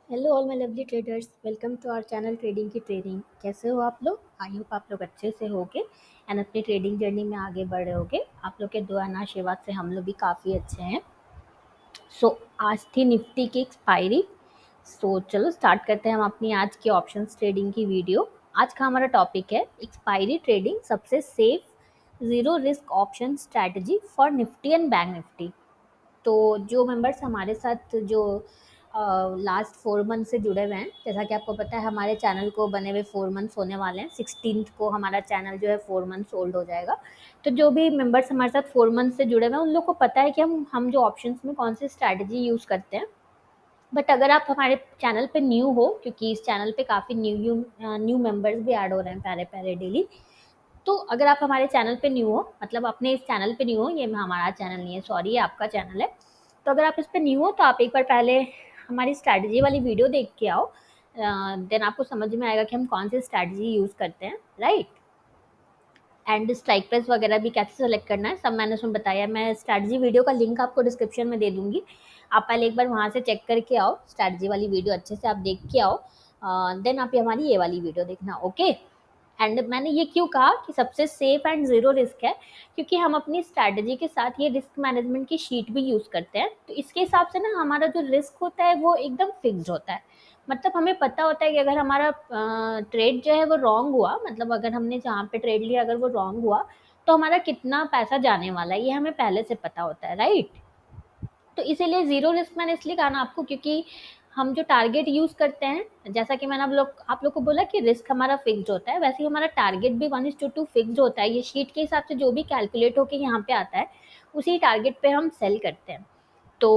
Hello all my lovely traders, welcome to our channel trading की training. कैसे हो आप लोग? आई होप आप लोग अच्छे से होगे एंड अपनी ट्रेडिंग जर्नी में आगे बढ़ रहे होगे। आप लोग के दुआ ना आशीर्वाद से हम लोग भी काफ़ी अच्छे हैं। आज थी निफ्टी की एक्सपायरी। चलो स्टार्ट करते हैं हम अपनी आज की ऑप्शंस ट्रेडिंग की वीडियो। आज का हमारा टॉपिक है एक्सपायरी ट्रेडिंग, सबसे safe zero risk option strategy for Nifty and bank Nifty. तो जो मेंबर्स हमारे साथ जो लास्ट 4 मंथ से जुड़े हुए हैं, जैसा कि आपको पता है हमारे चैनल को बने हुए 4 मंथ्स होने वाले हैं। 16th को हमारा चैनल जो है 4 मंथ्स ओल्ड हो जाएगा। तो जो भी मेंबर्स हमारे साथ 4 मंथ से जुड़े हुए हैं उन लोग को पता है कि हम जो ऑप्शंस में कौन सी स्ट्रैटेजी यूज़ करते हैं। बट अगर आप हमारे चैनल पे न्यू हो, क्योंकि इस चैनल पे काफ़ी न्यू मेंबर्स भी ऐड हो रहे हैं प्यारे प्यारे डेली। तो अगर आप हमारे चैनल पे न्यू हो, मतलब अपने इस चैनल पे न्यू हो, ये हमारा चैनल नहीं है, सॉरी, ये आपका चैनल है। तो अगर आप इस पे न्यू हो तो आप एक बार पहले हमारी स्ट्रैटेजी वाली वीडियो देख के आओ। देन आपको समझ में आएगा कि हम कौन सी स्ट्रैटेजी यूज़ करते हैं, राइट। एंड स्ट्राइक प्राइस वगैरह भी कैसे सेलेक्ट करना है सब मैंने उसमें बताया। मैं स्ट्रैटेजी वीडियो का लिंक आपको डिस्क्रिप्शन में दे दूंगी। आप पहले एक बार वहाँ से चेक करके आओ, स्ट्रैटेजी वाली वीडियो अच्छे से आप देख के आओ। देन आप ये हमारी ये वाली वीडियो देखना, ओके। एंड मैंने ये क्यों कहा कि सबसे सेफ एंड ज़ीरो रिस्क है, क्योंकि हम अपनी स्ट्रैटेजी के साथ ये रिस्क मैनेजमेंट की शीट भी यूज़ करते हैं। तो इसके हिसाब से ना हमारा जो रिस्क होता है वो एकदम फिक्स्ड होता है। मतलब हमें पता होता है कि अगर हमारा ट्रेड जो है वो रॉन्ग हुआ, मतलब अगर हमने जहाँ पे ट्रेड लिया अगर वो रॉन्ग हुआ, तो हमारा कितना पैसा जाने वाला है ये हमें पहले से पता होता है, राइट। तो इसीलिए ज़ीरो रिस्क मैंने इसलिए कहा ना आपको, क्योंकि हम जो टारगेट यूज़ करते हैं, जैसा कि मैंने आप लोग को बोला कि रिस्क हमारा फिक्स्ड होता है, वैसे ही हमारा टारगेट भी 1:2 फिक्स्ड होता है। ये शीट के हिसाब से जो भी कैलकुलेट होके यहाँ पे आता है, उसी टारगेट पे हम सेल करते हैं। तो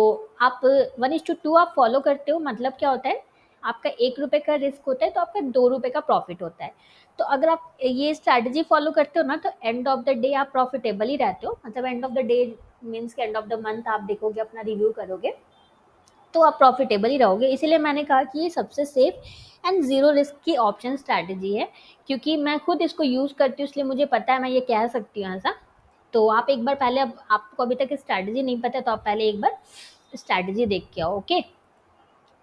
आप 1:2 आप फॉलो करते हो, मतलब क्या होता है, आपका 1 रुपये का रिस्क होता है तो आपका 2 रुपये का प्रॉफिट होता है। तो अगर आप ये स्ट्रैटेजी फॉलो करते हो ना, तो एंड ऑफ द डे आप प्रॉफिटेबल ही रहते हो। मतलब end of the day means के एंड ऑफ द मंथ आप देखोगे, अपना रिव्यू करोगे, तो आप प्रॉफिटेबल ही रहोगे। इसीलिए मैंने कहा कि ये सबसे सेफ एंड ज़ीरो रिस्क की ऑप्शन स्ट्रैटेजी है, क्योंकि मैं खुद इसको यूज़ करती हूँ, इसलिए मुझे पता है, मैं ये कह सकती हूँ ऐसा। तो आप एक बार पहले, अब आपको अभी तक स्ट्रैटेजी नहीं पता है तो आप पहले एक बार स्ट्रैटेजी देख के आओ, ओके।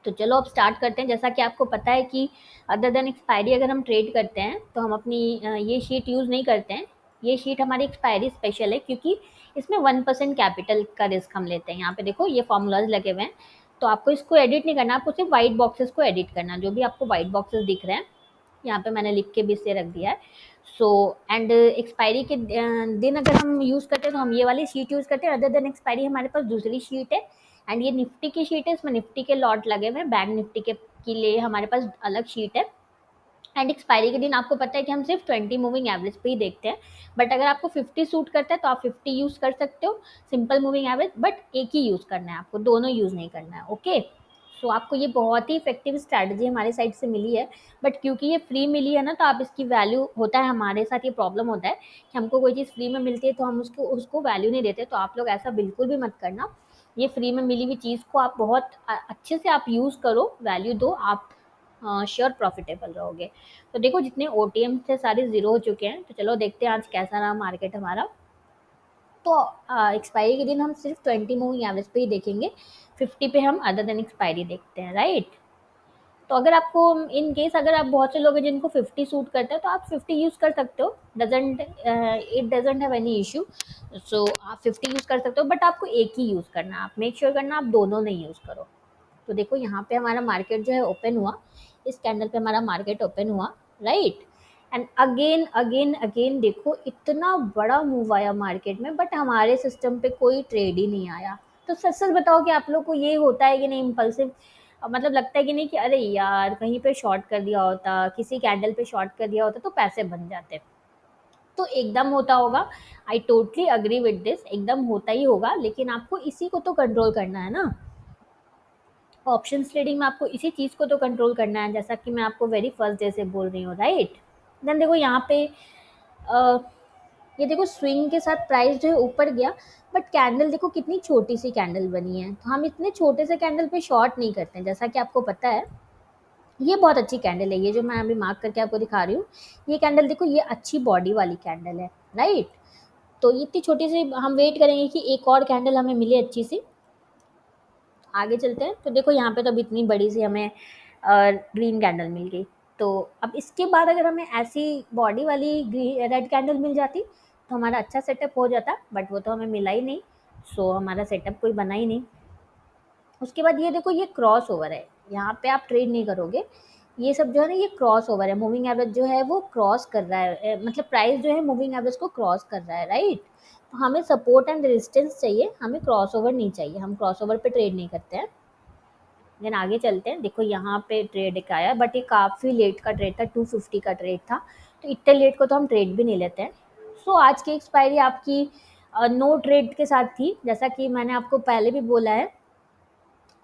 तो चलो अब स्टार्ट करते हैं। जैसा कि आपको पता है कि अदर देन एक्सपायरी अगर हम ट्रेड करते हैं तो हम अपनी ये शीट यूज़ नहीं करते हैं। ये शीट हमारी एक्सपायरी स्पेशल है, क्योंकि इसमें 1% कैपिटल का रिस्क हम लेते हैं। यहाँ पे देखो ये फॉर्मूलाज लगे हुए हैं, तो आपको इसको एडिट नहीं करना, आपको सिर्फ वाइट बॉक्सेस को एडिट करना। जो भी आपको वाइट बॉक्सेस दिख रहे हैं, यहाँ पे मैंने लिख के भी इसे रख दिया है। एंड एक्सपायरी के दिन अगर हम यूज़ करते हैं तो हम ये वाली शीट यूज़ करते हैं। अदर देन एक्सपायरी हमारे पास दूसरी शीट है, एंड ये निफ्टी की शीट है, इसमें निफ्टी के लॉट लगे हुए हैं। बैंक निफ्टी के लिए हमारे पास अलग शीट है। एंड एक्सपायरी के दिन आपको पता है कि हम सिर्फ 20 मूविंग एवरेज पे ही देखते हैं। बट अगर आपको 50 सूट करता है तो आप 50 यूज़ कर सकते हो, सिंपल मूविंग एवरेज, बट एक ही यूज़ करना है आपको, दोनों यूज़ नहीं करना है, ओके। आपको ये बहुत ही इफेक्टिव स्ट्रैटेजी हमारे साइड से मिली है। बट क्योंकि ये फ्री मिली है ना, तो आप इसकी वैल्यू, होता है हमारे साथ ये प्रॉब्लम होता है कि हमको कोई चीज़ फ्री में मिलती है तो हम उसको उसको वैल्यू नहीं देते। तो आप लोग ऐसा बिल्कुल भी मत करना। ये फ्री में मिली हुई चीज़ को आप बहुत अच्छे से आप यूज़ करो, वैल्यू दो, आप श्योर प्रॉफिटेबल रहोगे। तो देखो जितने ओटीएम थे सारे ज़ीरो हो चुके हैं। तो चलो देखते हैं आज कैसा रहा मार्केट हमारा। तो एक्सपायरी के दिन हम सिर्फ 20 मूविंग एवरेज पे ही देखेंगे, 50 पे हम अदर देन एक्सपायरी देखते हैं, राइट। तो अगर आपको, इन केस अगर आप, बहुत से लोग हैं जिनको 50 सूट करता है तो आप 50 यूज़ कर सकते हो, doesn't it doesn't have any issue. आप 50 यूज़ कर सकते हो, बट आपको एक ही यूज़ करना है। आप मेक श्योर करना आप दोनों नहीं यूज़ करो। तो देखो यहाँ पे हमारा मार्केट जो है ओपन हुआ, इस कैंडल पे हमारा मार्केट ओपन हुआ, right. And again again again देखो इतना बड़ा मूव आया मार्केट में, बट हमारे सिस्टम पे कोई ट्रेड ही नहीं आया। तो सच सच बताओ कि आप लोग को ये होता है कि नहीं, इम्पल्सिव, मतलब लगता है कि नहीं कि अरे यार कहीं पे शॉर्ट कर दिया होता, किसी कैंडल पे शॉर्ट कर दिया होता तो पैसे बन जाते। तो एकदम होता होगा, I totally agree with this, एकदम होता ही होगा, लेकिन आपको इसी को तो कंट्रोल करना है ना। ऑप्शन ट्रेडिंग में आपको इसी चीज़ को तो कंट्रोल करना है, जैसा कि मैं आपको वेरी फर्स्ट डे से बोल रही हूँ, राइट। देन देखो यहाँ पे अ, ये देखो स्विंग के साथ प्राइस जो है ऊपर गया, बट कैंडल देखो कितनी छोटी सी कैंडल बनी है। तो हम इतने छोटे से कैंडल पे शॉर्ट नहीं करते हैं, जैसा कि आपको पता है। ये बहुत अच्छी कैंडल है, ये जो मैं अभी मार्क करके आपको दिखा रही हूँ, ये कैंडल देखो, ये अच्छी बॉडी वाली कैंडल है, राइट। तो ये इतनी छोटी सी, हम वेट करेंगे कि एक और कैंडल हमें मिले अच्छी सी, आगे चलते हैं। तो देखो यहाँ पे तो अब इतनी बड़ी सी हमें ग्रीन कैंडल मिल गई। तो अब इसके बाद अगर हमें ऐसी बॉडी वाली रेड कैंडल मिल जाती तो हमारा अच्छा सेटअप हो जाता, बट वो तो हमें मिला ही नहीं। सो हमारा सेटअप कोई बना ही नहीं। उसके बाद ये देखो, ये क्रॉस ओवर है, यहाँ पे आप ट्रेड नहीं करोगे। ये सब जो है ना, ये क्रॉस ओवर है। मूविंग एवरेज जो है वो क्रॉस कर रहा है, मतलब प्राइस जो है मूविंग एवरेज को क्रॉस कर रहा है, राइट। तो हमें सपोर्ट एंड रेजिस्टेंस चाहिए, हमें क्रॉस ओवर नहीं चाहिए। हम क्रॉस ओवर पे ट्रेड नहीं करते हैं। देन आगे चलते हैं। देखो यहाँ पे ट्रेड एक आया, बट ये काफ़ी लेट का ट्रेड था, 250 का ट्रेड था। तो इतने लेट को तो हम ट्रेड भी नहीं लेते हैं। सो आज की एक्सपायरी आपकी नो ट्रेड के साथ थी, जैसा कि मैंने आपको पहले भी बोला है।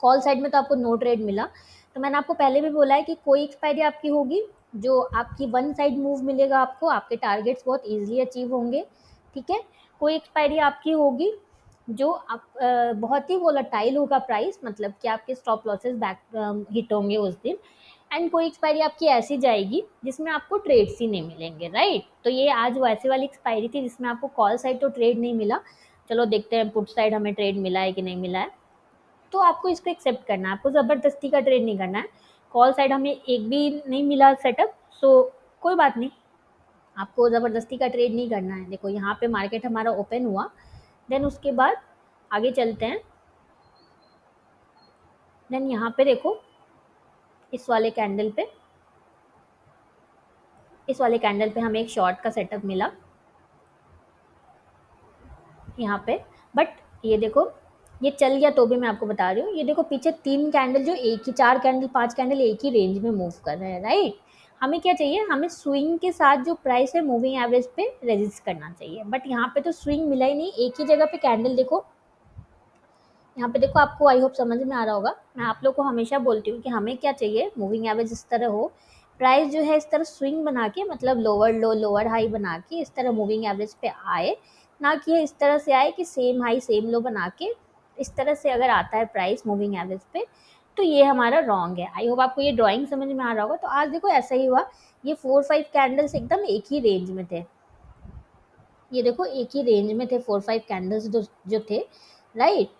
कॉल साइड में तो आपको नो ट्रेड मिला। तो मैंने आपको पहले भी बोला है कि कोई एक्सपायरी आपकी होगी जो आपकी वन साइड मूव मिलेगा, आपको आपके टारगेट्स बहुत ईजिली अचीव होंगे, ठीक है। कोई एक्सपायरी आपकी होगी जो आप बहुत ही वोलेटाइल होगा प्राइस, मतलब कि आपके स्टॉप लॉसेस बैक हिट होंगे उस दिन। एंड कोई एक्सपायरी आपकी ऐसी जाएगी जिसमें आपको ट्रेड्स ही नहीं मिलेंगे, राइट। तो ये आज वैसे वाली एक्सपायरी थी जिसमें आपको कॉल साइड तो ट्रेड नहीं मिला। चलो देखते हैं पुट साइड हमें ट्रेड मिला है कि नहीं मिला है। तो आपको इसको एक्सेप्ट करना है, आपको ज़बरदस्ती का ट्रेड नहीं करना है। कॉल साइड हमें एक भी नहीं मिला सेटअप, सो कोई बात नहीं, आपको ज़बरदस्ती का ट्रेड नहीं करना है। देखो यहाँ पे मार्केट हमारा ओपन हुआ। देन उसके बाद आगे चलते हैं। देन यहाँ पे देखो, इस वाले कैंडल पे इस वाले कैंडल पे हमें एक शॉर्ट का सेटअप मिला यहाँ पे। बट ये देखो, ये चल गया तो भी मैं आपको बता रही हूँ, ये देखो पीछे 3 कैंडल जो एक ही, 4 कैंडल 5 कैंडल एक ही रेंज में मूव कर रहे हैं, राइट। हमें क्या चाहिए, हमें स्विंग के साथ जो प्राइस है मूविंग एवरेज पे रेजिस्ट करना चाहिए। बट यहाँ पे तो स्विंग मिला ही नहीं, एक ही जगह पे कैंडल देखो। यहाँ पे देखो, आपको आई होप समझ में आ रहा होगा। मैं आप लोग को हमेशा बोलती हूँ कि हमें क्या चाहिए, मूविंग एवरेज इस तरह हो, प्राइस जो है इस तरह स्विंग बना के, मतलब लोअर लो लोअर हाई बना के इस तरह मूविंग एवरेज पे आए, ना कि इस तरह से आए कि सेम हाई सेम लो बना के। इस तरह से अगर आता है प्राइस मूविंग एवरेज पे, तो ये हमारा रॉन्ग है। आई होप आपको ये ड्राइंग समझ में आ रहा होगा। तो आज देखो ऐसा ही हुआ, ये 4-5 कैंडल्स एकदम एक ही रेंज में थे। ये देखो एक ही रेंज में थे 4-5 कैंडल्स जो जो थे, राइट।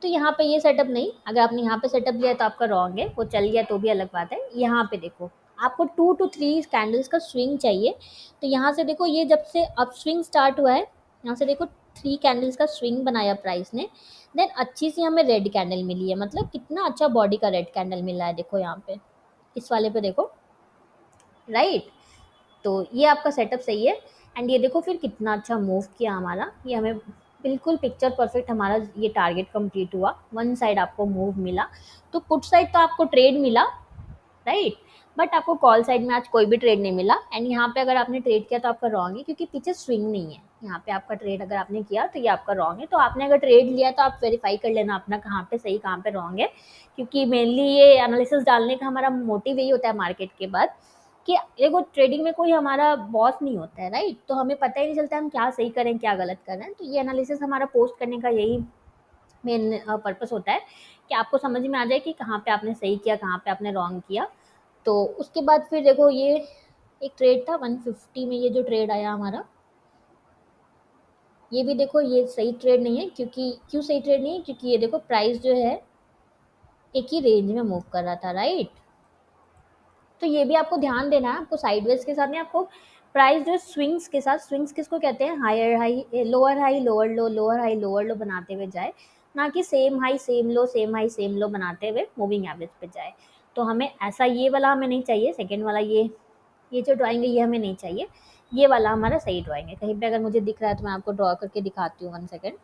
तो यहाँ पे ये सेटअप नहीं, अगर आपने यहाँ पे सेटअप लिया तो आपका रॉन्ग है, वो चल गया तो भी अलग बात है। यहाँ पे देखो, आपको 2 to 3 कैंडल्स का स्विंग चाहिए। तो यहाँ से देखो, ये जब से अप स्विंग स्टार्ट हुआ है, यहाँ से देखो 3 कैंडल्स का स्विंग बनाया प्राइस ने। देन अच्छी सी हमें रेड कैंडल मिली है, मतलब कितना अच्छा बॉडी का रेड कैंडल मिला है, देखो यहाँ पे इस वाले पे देखो, राइट। तो ये आपका सेटअप सही है। एंड ये देखो फिर कितना अच्छा मूव किया हमारा, ये हमें बिल्कुल पिक्चर परफेक्ट हमारा ये टारगेट कंप्लीट हुआ, वन साइड आपको मूव मिला। तो पुट साइड तो आपको ट्रेड मिला, राइट। बट आपको कॉल साइड में आज कोई भी ट्रेड नहीं मिला। एंड यहाँ पे अगर आपने ट्रेड किया तो आपका रॉन्ग है, क्योंकि पीछे स्विंग नहीं है। यहाँ पे आपका ट्रेड अगर आपने किया तो ये आपका रॉन्ग है। तो आपने अगर ट्रेड लिया तो आप वेरीफाई कर लेना अपना कहाँ पे सही कहाँ पे रॉन्ग है, क्योंकि मेनली ये एनालिसिस डालने का हमारा मोटिव यही होता है मार्केट के बाद, कि देखो ट्रेडिंग में कोई हमारा बॉस नहीं होता है, राइट। तो हमें पता ही नहीं चलता हम क्या सही करें क्या गलत कर रहे हैं। तो ये एनालिसिस हमारा पोस्ट करने का यही मेन पर्पस होता है, कि आपको समझ में आ जाए कि कहाँ पे आपने सही किया कहाँ पे आपने रॉन्ग किया। तो उसके बाद फिर देखो, ये एक ट्रेड था 150 में, ये जो ट्रेड आया हमारा, ये भी देखो ये सही ट्रेड नहीं है। क्योंकि क्यों सही ट्रेड नहीं है, क्योंकि ये देखो प्राइस जो है एक ही रेंज में मूव कर रहा था, राइट। तो ये भी आपको ध्यान देना है, आपको साइडवेज के साथ नहीं, आपको प्राइस जो स्विंग्स के साथ, स्विंग्स किसको कहते हैं, higher high lower high lower low lower high lower low बनाते हुए जाए, ना कि same high same low same high same low बनाते हुए मूविंग एवरेज पे जाए। तो हमें ऐसा ये वाला हमें नहीं चाहिए, सेकेंड वाला ये जो ड्राइंग है ये हमें नहीं चाहिए। ये वाला हमारा सही ड्राइंग है। कहीं पे अगर मुझे दिख रहा है तो मैं आपको ड्रॉ करके दिखाती हूँ, 1 सेकेंड।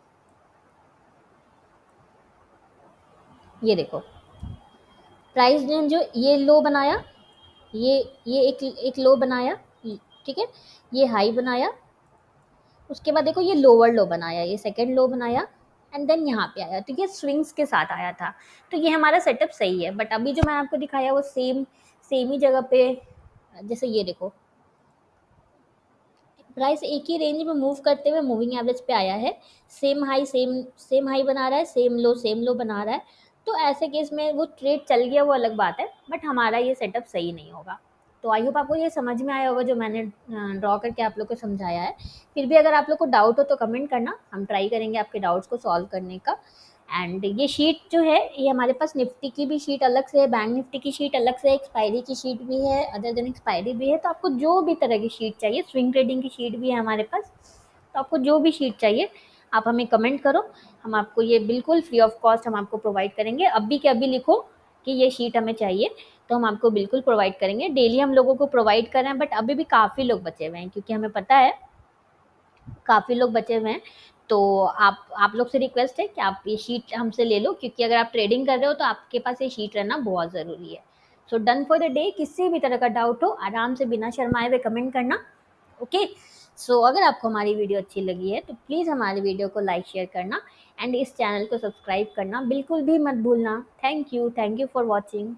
ये देखो, प्राइस ने जो ये लो बनाया, ये ये एक लो बनाया, ठीक है, ये हाई बनाया। उसके बाद देखो ये लोअर लो बनाया, ये सेकंड लो बनाया। एंड देन यहाँ पे आया, तो ये स्विंग्स के साथ आया था। तो ये हमारा सेटअप सही है। बट अभी जो मैं आपको दिखाया वो सेम सेम ही जगह पे, जैसे ये देखो प्राइस एक ही रेंज में मूव करते हुए मूविंग एवरेज पे आया है, सेम हाई बना रहा है, सेम लो बना रहा है। तो ऐसे केस में वो ट्रेड चल गया वो अलग बात है, बट हमारा ये सेटअप सही नहीं होगा। तो आई होप आपको ये समझ में आया होगा जो मैंने ड्रॉ करके आप लोग को समझाया है। फिर भी अगर आप लोग को डाउट हो तो कमेंट करना, हम ट्राई करेंगे आपके डाउट्स को सॉल्व करने का। एंड ये शीट जो है ये हमारे पास निफ्टी की भी शीट अलग से है, बैंक निफ्टी की शीट अलग से है, एक्सपायरी की शीट भी है, अदर देन एक्सपायरी भी है। तो आपको जो भी तरह की शीट चाहिए, स्विंग ट्रेडिंग की शीट भी है हमारे पास। तो आपको जो भी शीट चाहिए आप हमें कमेंट करो, हम आपको ये बिल्कुल फ्री ऑफ कॉस्ट हम आपको प्रोवाइड करेंगे। अभी के अभी लिखो कि ये शीट हमें चाहिए, तो हम आपको बिल्कुल प्रोवाइड करेंगे। डेली हम लोगों को प्रोवाइड कर रहे हैं, बट अभी भी काफ़ी लोग बचे हुए हैं, क्योंकि हमें पता है काफ़ी लोग बचे हुए हैं। तो आप लोग से रिक्वेस्ट है कि आप ये शीट हमसे ले लो, क्योंकि अगर आप ट्रेडिंग कर रहे हो तो आपके पास ये शीट रहना बहुत ज़रूरी है। So done for the day. किसी भी तरह का डाउट हो आराम से बिना शर्माए हुए कमेंट करना। ओके। सो अगर आपको हमारी वीडियो अच्छी लगी है तो प्लीज़ हमारी वीडियो को लाइक शेयर करना एंड इस चैनल को सब्सक्राइब करना बिल्कुल भी मत भूलना। Thank you for watching.